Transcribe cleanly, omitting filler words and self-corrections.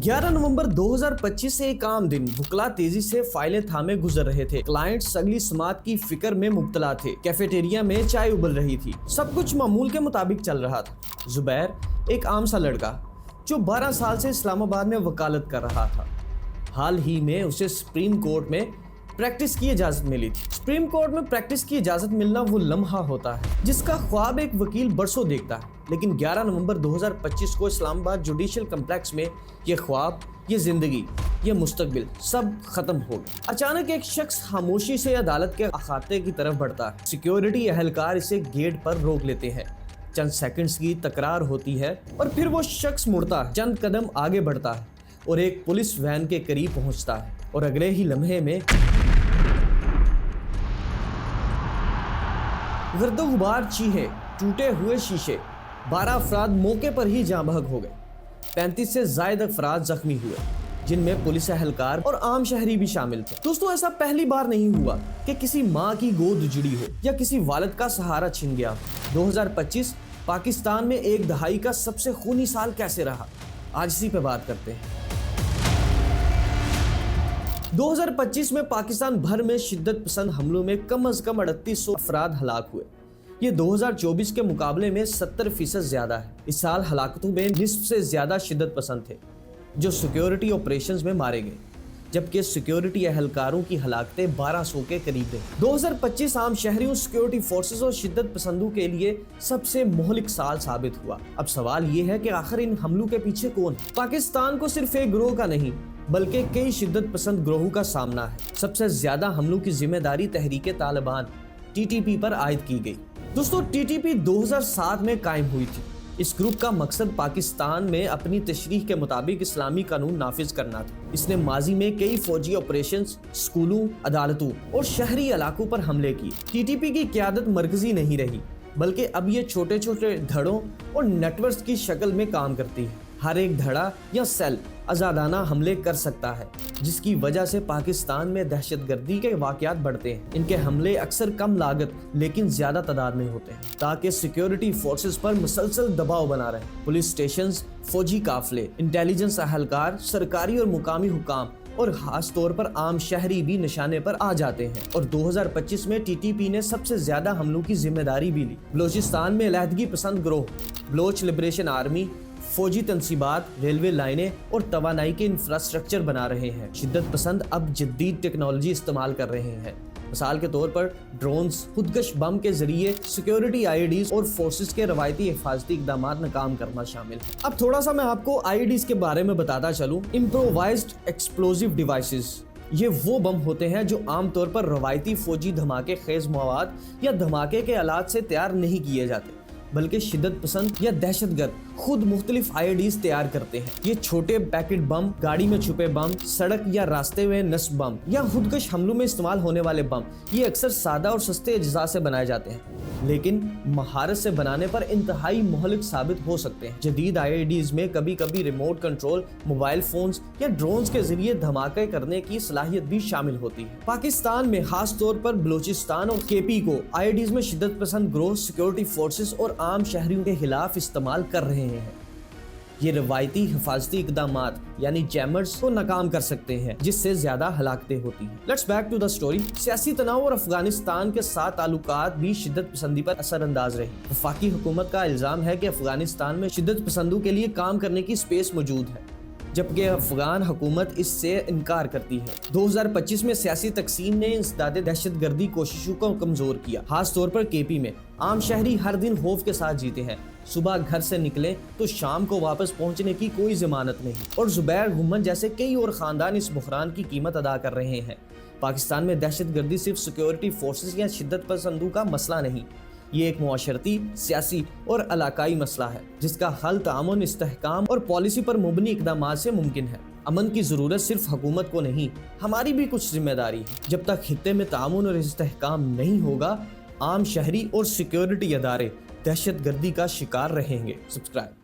11 नवंबर 2025 से एक आम दिन। वकला तेजी से फाइलें थामे गुजर रहे थे। क्लाइंट्स अगली समात की फिक्र में मुब्तला थे। कैफेटेरिया में चाय उबल रही थी। सब कुछ मामूल के मुताबिक चल रहा था। जुबैर एक आम सा लड़का जो 12 साल से इस्लामाबाद में वकालत कर रहा था। हाल ही में उसे सुप्रीम कोर्ट में प्रैक्टिस की इजाजत मिली थी। सुप्रीम कोर्ट में प्रैक्टिस की इजाजत मिलना वो लम्हा होता है जिसका ख्वाब एक वकील बरसों देखता है। लेकिन 11 नवंबर 2025 को इस्लामाबाद जुडिशियल कम्प्लेक्स में ये ख्वाब, ये जिंदगी, ये मुस्तकबिल सब खत्म हो गया। अचानक एक शख्स खामोशी से अदालत के अखाते की तरफ बढ़ता है। सिक्योरिटी एहलकार इसे गेट पर रोक लेते हैं। चंद सेकंड्स की तकरार होती है और फिर वो शख्स मुड़ता है, चंद कदम आगे बढ़ता है और एक पुलिस वैन के करीब पहुंचता है और अगले ही लम्हे में गर्दो गुबार चीहे, टूटे हुए शीशे, 12 अफराद मौके पर ही जाँ बहक हो गए। 35 से जायद अफराद जख्मी हुए, जिनमें पुलिस एहलकार और आम शहरी भी शामिल थे। दोस्तों, ऐसा पहली बार नहीं हुआ कि किसी माँ की गोद उजड़ी हो या किसी वालिद का सहारा छिन गया हो। 2025 पाकिस्तान में एक दहाई का सबसे खूनी साल कैसे रहा, आज इसी पे बात करते हैं। 2025 में पाकिस्तान भर में शिद्दत पसंद हमलों में कम से कम 3800 अफराद हलाक हुए। ये 2024 के मुकाबले में 70% ज्यादा है। इस साल हलाकतों में निस्फ से ज्यादा शिद्दत पसंद थे जो सिक्योरिटी ऑपरेशंस में मारे गए, जबकि सिक्योरिटी एहलकारों की हलाकतें 1200 के करीब हैं। 2025 आम शहरियों, सिक्योरिटी फोर्सेस और शिद्दत पसंदों के लिए सबसे मोहलिक साल साबित हुआ। अब सवाल ये है कि आखिर इन हमलों के पीछे कौन है? पाकिस्तान को सिर्फ एक गिरोह का नहीं बल्कि कई शिद्दत पसंद ग्रोहों का सामना है। सबसे ज्यादा हमलों की जिम्मेदारी तहरीक तालिबान TTP पर आयद की गई। दोस्तों, TTP 2007 में कायम हुई थी। इस ग्रुप का मकसद पाकिस्तान में अपनी तशरीह के मुताबिक इस्लामी कानून नाफिज करना था। इसने माजी में कई फौजी ऑपरेशंस, स्कूलों, अदालतों और शहरी इलाकों पर हमले किए। TTP की क़यादत मरकजी नहीं रही, बल्कि अब ये छोटे छोटे धड़ों और नेटवर्क्स की शक्ल में काम करती है। हर एक धड़ा या सेल आजादाना हमले कर सकता है, जिसकी वजह से पाकिस्तान में दहशतगर्दी के वाकयात बढ़ते हैं। इनके हमले अक्सर कम लागत लेकिन ज्यादा तादाद में होते हैं, ताकि सिक्योरिटी फोर्सेस पर मुसलसल दबाव बना रहे। पुलिस स्टेशंस, फौजी काफले, इंटेलिजेंस एहलकार, सरकारी और मुकामी हुकाम और खास तौर पर आम शहरी भी निशाने पर आ जाते हैं। और 2025 में TTP ने सबसे ज्यादा हमलों की जिम्मेदारी भी ली। बलोचिस्तान में अलहदगी पसंद ग्रोह, बलोच लिबरेशन आर्मी, फौजी तंसीबात, रेलवे लाइनें और तवानाई के इंफ्रास्ट्रक्चर बना रहे हैं। शिद्दत पसंद अब जदीद टेक्नोलॉजी इस्तेमाल कर रहे हैं। मिसाल के तौर पर ड्रोन्स, खुदकश बम के जरिए सिक्योरिटी IEDs और फोर्सेस के रवायती हिफाजती इकदाम नाकाम करना शामिल है। अब थोड़ा सा मैं आपको IEDs के बारे में बताता चलूं। इम्प्रोवाइज्ड एक्सप्लोजिव डिवाइसेस, ये वो बम होते हैं जो आमतौर पर रवायती फौजी धमाके खेज मवाद या धमाके के आलात से तैयार नहीं किए जाते, बल्कि शिद्दत पसंद या दहशतगर्द खुद मुख्तलिफ IEDs तैयार करते हैं। ये छोटे पैकेट बम, गाड़ी में छुपे बम, सड़क या रास्ते में नस्ब बम या खुदकश हमलों में इस्तेमाल होने वाले बम, ये अक्सर सादा और सस्ते अज्जा से बनाए जाते हैं, लेकिन महारत से बनाने पर इंतहाई मोहलिक साबित हो सकते हैं। जदीद IEDs में कभी कभी रिमोट कंट्रोल, मोबाइल फोन्स या ड्रोन्स के जरिए धमाके करने की सलाहियत भी शामिल होती है। पाकिस्तान में खास तौर पर बलोचिस्तान और KP को IEDs में शिद्दत पसंद ग्रोह सिक्योरिटी फोर्सेस और आम शहरियों के खिलाफ इस्तेमाल कर रहे हैं। ये रवायती हिफाजती इकदामात यानी जैमर्स को नाकाम कर सकते हैं, जिससे ज्यादा हलाकतें होती हैं। Let's back to the story. सियासी तनाव और अफगानिस्तान के साथ ताल्लुकात भी शिद्दत पसंदी पर असरअंदाज रहे। वफाकी हुकूमत का इल्जाम है कि अफगानिस्तान में शिद्दत पसंदों के लिए काम करने की स्पेस मौजूद है, जबकि अफगान हुकूमत इससे इनकार करती है। 2025 में सियासी तकसीम ने इंसदादे दहशतगर्दी कोशिशों को कमजोर किया। खास तौर पर KP में आम शहरी हर दिन खौफ के साथ जीते हैं। सुबह घर से निकले तो शाम को वापस पहुंचने की कोई जमानत नहीं। और जुबैर घुम्मन जैसे कई और खानदान इस बुहरान की कीमत अदा कर रहे हैं। पाकिस्तान में दहशतगर्दी सिर्फ सिक्योरिटी फोर्सेस या शिद्दत पसंदों का मसला नहीं, ये एक मुआशरती, सियासी और इलाकाई मसला है, जिसका हल तामुन, इस्तेहकाम और पॉलिसी पर मुबनी इक़दामात से मुमकिन है। अमन की ज़रूरत सिर्फ हुकूमत को नहीं, हमारी भी कुछ जिम्मेदारी है। जब तक खित्ते में तामुन और इस्तेहकाम नहीं होगा, आम शहरी और सिक्योरिटी अदारे दहशतगर्दी का शिकार रहेंगे। सब्सक्राइब।